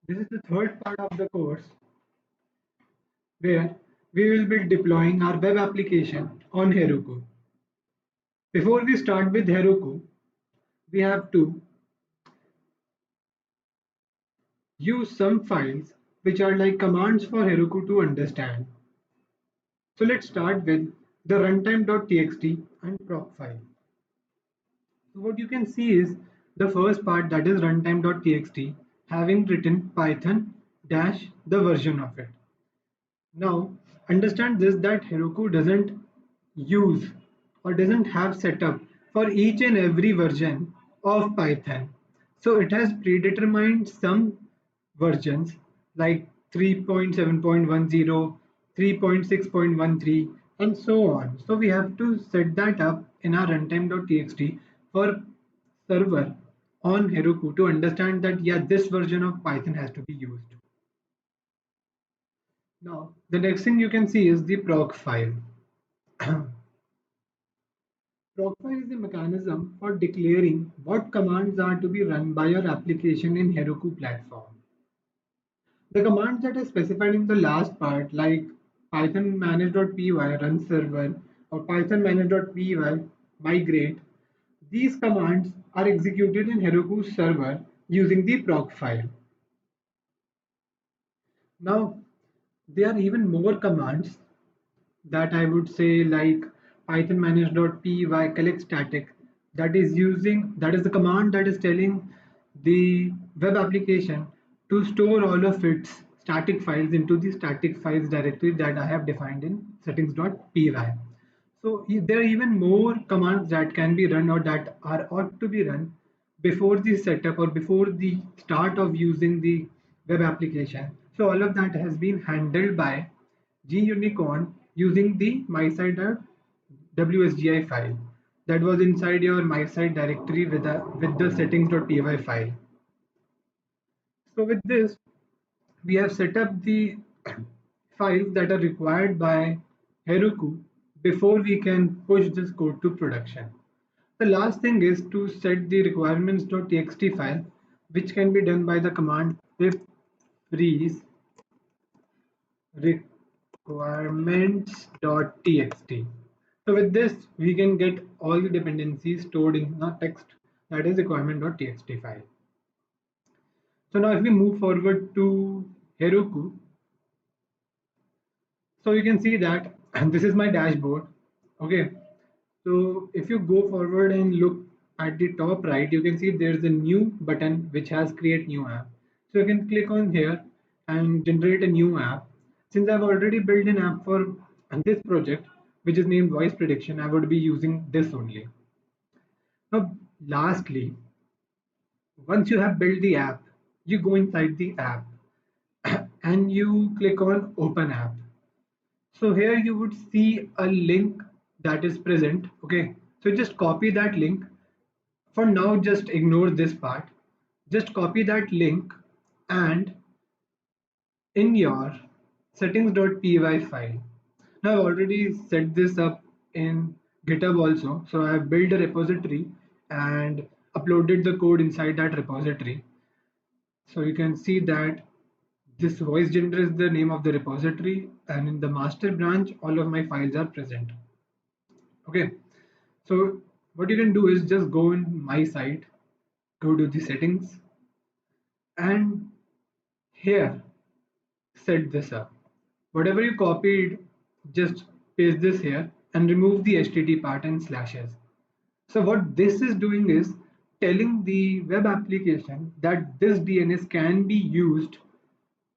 This is the third part of the course where we will be deploying our web application on Heroku. Before we start with Heroku, we have to use some files which are like commands for Heroku to understand. So let's start with the runtime.txt and proc file. So what you can see is the first part, that is runtime.txt, having written Python dash the version of it. Now, understand this, that Heroku doesn't use or doesn't have setup for each and every version of Python. So it has predetermined some versions like 3.7.10, 3.6.13, and so on. So we have to set that up in our runtime.txt for server on Heroku to understand that yeah, this version of Python has to be used. Now, the next thing you can see is the proc file. Proc file is a mechanism for declaring what commands are to be run by your application in Heroku platform. The commands that are specified in the last part, like python manage.py run server or python manage.py migrate, these commands are executed in Heroku server using the proc file. Now, there are even more commands that I would say, like python manage.py collect static, that is the command that is telling the web application to store all of its static files into the static files directory that I have defined in settings.py. So there are even more commands that can be run or that are ought to be run before the setup or before the start of using the web application. So all of that has been handled by GUnicorn using the mysite.wsgi file that was inside your mysite directory with the settings.py file. So with this, we have set up the files that are required by Heroku before we can push this code to production. The last thing is to set the requirements.txt file, which can be done by the command pip freeze requirements.txt. So with this, we can get all the dependencies stored in the text, that is requirement.txt file. So now if we move forward to Heroku, so you can see that this is my dashboard. Okay, so if you go forward and look at the top right, you can see there's a new button which has create new app. So you can click on here and generate a new app. Since I've already built an app for this project, which is named voice prediction, I would be using this only. Now lastly, once you have built the app, you go inside the app and you click on open app. So here you would see a link that is present. Okay, so just copy that link. For now, just ignore this part. Just copy that link and in your settings.py file. Now I've already set this up in GitHub also. So I have built a repository and uploaded the code inside that repository. So you can see that this voice gender is the name of the repository, and in the master branch, all of my files are present. Okay, so what you can do is just go in my site, go to the settings, and here set this up. Whatever you copied, just paste this here and remove the HTTP part and slashes. So what this is doing is telling the web application that this DNS can be used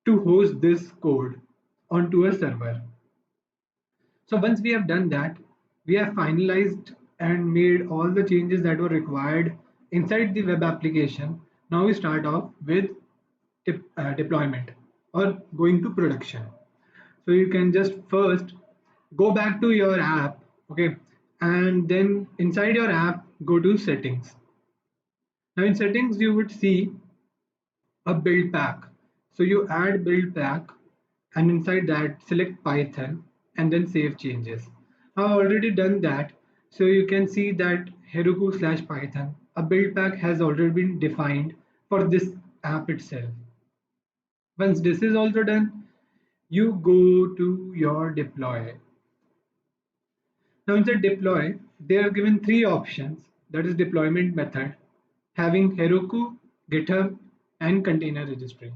to host this code onto a server. So once we have done that, we have finalized and made all the changes that were required inside the web application. Now we start off with deployment or going to production. So you can just first go back to your app, okay, and then inside your app, go to settings. Now in settings, you would see a build pack. So you add build pack and inside that select Python and then save changes. I've already done that. So you can see that Heroku/Python, a build pack has already been defined for this app itself. Once this is also done, you go to your deploy. Now in the deploy, they are given three options, that is deployment method, having Heroku, GitHub, and container registry.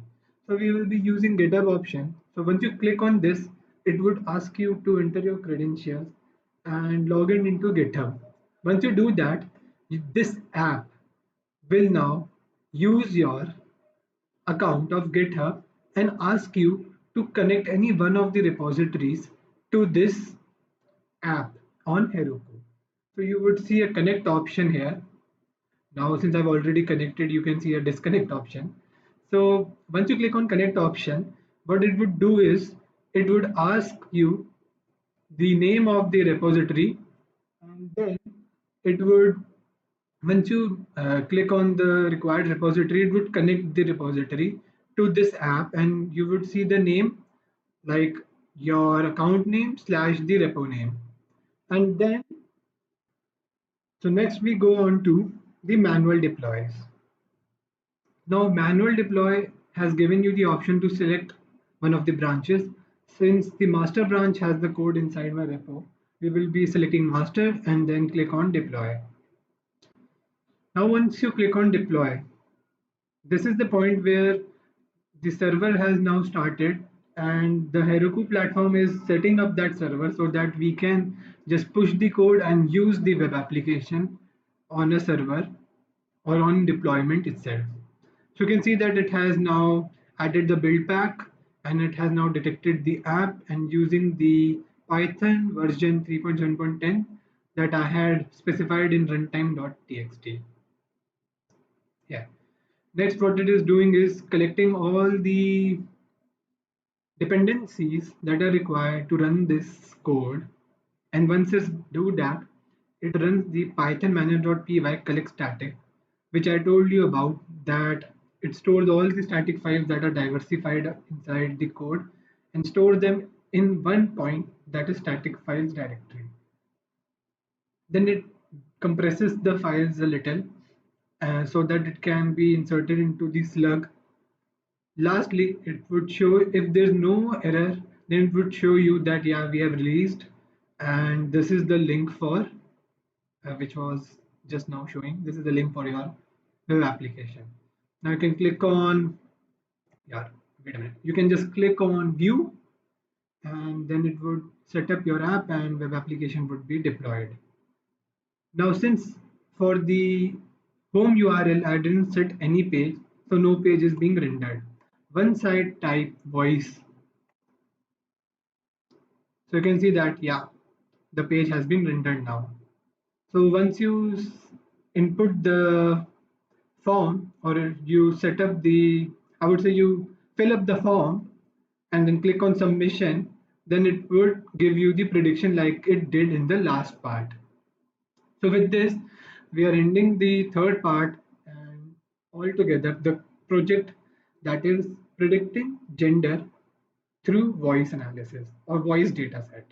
So we will be using GitHub option. So once you click on this, it would ask you to enter your credentials and log in into GitHub. Once you do that, this app will now use your account of GitHub and ask you to connect any one of the repositories to this app on Heroku. So you would see a connect option here. Now, since I've already connected, you can see a disconnect option. So once you click on connect option, what it would do is it would ask you the name of the repository, and then it would, once you click on the required repository, it would connect the repository to this app, and you would see the name like your account name slash the repo name. And then, so next we go on to the manual deploys. Now, manual deploy has given you the option to select one of the branches. Since the master branch has the code inside my repo, we will be selecting master and then click on deploy. Now, once you click on deploy, this is the point where the server has now started and the Heroku platform is setting up that server so that we can just push the code and use the web application on a server or on deployment itself. So you can see that it has now added the build pack and it has now detected the app and using the Python version 3.7.10 that I had specified in runtime.txt. Yeah. Next, what it is doing is collecting all the dependencies that are required to run this code. And once it do that, it runs the python manager.py collect static, which I told you about, that it stores all the static files that are diversified inside the code and stores them in one point, that is static files directory. Then it compresses the files a little so that it can be inserted into the slug. Lastly, it would show if there's no error, then it would show you that yeah, we have released, and this is the link for which was just now showing. This is the link for your web application. Now you can click on, yeah, wait a minute. You can just click on view, and then it would set up your app and web application would be deployed. Now, since for the home URL, I didn't set any page, so no page is being rendered. Once I type voice, so you can see that, yeah, the page has been rendered now. So once you input the form or you set up the, I would say you fill up the form and then click on submission, then it would give you the prediction like it did in the last part. So with this, we are ending the third part and altogether the project that is predicting gender through voice analysis or voice data set.